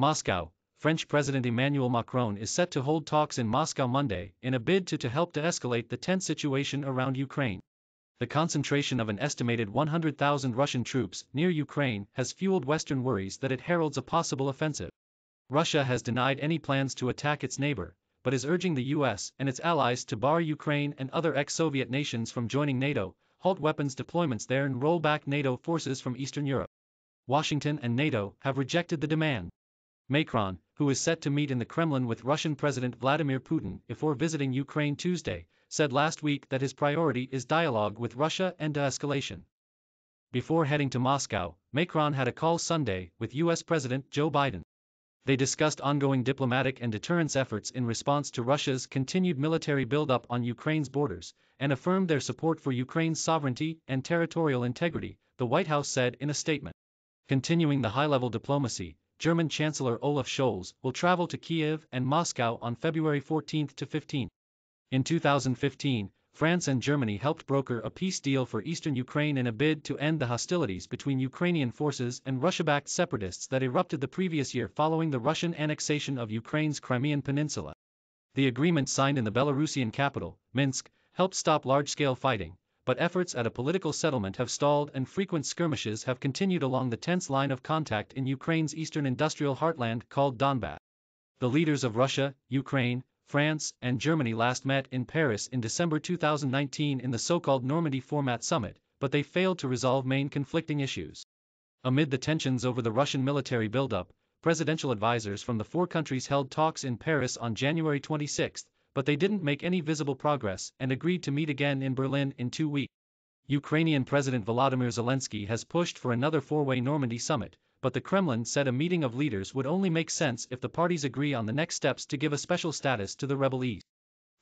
Moscow. French President Emmanuel Macron is set to hold talks in Moscow Monday in a bid to help de-escalate the tense situation around Ukraine. The concentration of an estimated 100,000 Russian troops near Ukraine has fueled Western worries that it heralds a possible offensive. Russia has denied any plans to attack its neighbor, but is urging the US and its allies to bar Ukraine and other ex-Soviet nations from joining NATO, halt weapons deployments there and roll back NATO forces from Eastern Europe. Washington and NATO have rejected the demand. Macron, who is set to meet in the Kremlin with Russian President Vladimir Putin before visiting Ukraine Tuesday, said last week that his priority is dialogue with Russia and de-escalation. Before heading to Moscow, Macron had a call Sunday with US President Joe Biden. They discussed ongoing diplomatic and deterrence efforts in response to Russia's continued military buildup on Ukraine's borders, and affirmed their support for Ukraine's sovereignty and territorial integrity, the White House said in a statement. Continuing the high-level diplomacy, German Chancellor Olaf Scholz will travel to Kiev and Moscow on February 14 to 15. In 2015, France and Germany helped broker a peace deal for eastern Ukraine in a bid to end the hostilities between Ukrainian forces and Russia-backed separatists that erupted the previous year following the Russian annexation of Ukraine's Crimean Peninsula. The agreement signed in the Belarusian capital, Minsk, helped stop large-scale fighting, but efforts at a political settlement have stalled and frequent skirmishes have continued along the tense line of contact in Ukraine's eastern industrial heartland called Donbas. The leaders of Russia, Ukraine, France, and Germany last met in Paris in December 2019 in the so-called Normandy Format Summit, but they failed to resolve main conflicting issues. Amid the tensions over the Russian military buildup, presidential advisors from the four countries held talks in Paris on January 26, but they didn't make any visible progress and agreed to meet again in Berlin in 2 weeks. Ukrainian President Volodymyr Zelensky has pushed for another four-way Normandy summit, but the Kremlin said a meeting of leaders would only make sense if the parties agree on the next steps to give a special status to the rebel East.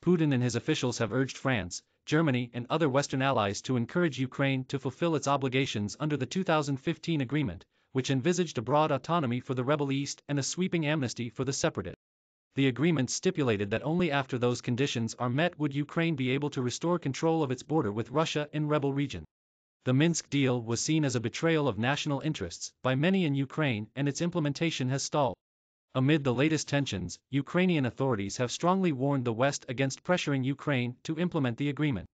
Putin and his officials have urged France, Germany and other Western allies to encourage Ukraine to fulfill its obligations under the 2015 agreement, which envisaged a broad autonomy for the rebel East and a sweeping amnesty for the separatists. The agreement stipulated that only after those conditions are met would Ukraine be able to restore control of its border with Russia in rebel region. The Minsk deal was seen as a betrayal of national interests by many in Ukraine, and its implementation has stalled. Amid the latest tensions, Ukrainian authorities have strongly warned the West against pressuring Ukraine to implement the agreement.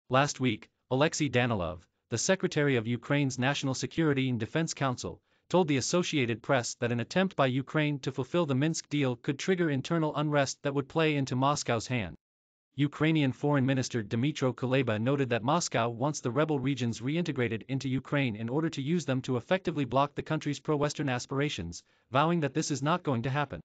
Last week, Alexei Danilov, the Secretary of Ukraine's National Security and Defense Council, told the Associated Press that an attempt by Ukraine to fulfill the Minsk deal could trigger internal unrest that would play into Moscow's hand. Ukrainian Foreign Minister Dmytro Kuleba noted that Moscow wants the rebel regions reintegrated into Ukraine in order to use them to effectively block the country's pro-Western aspirations, vowing that this is not going to happen.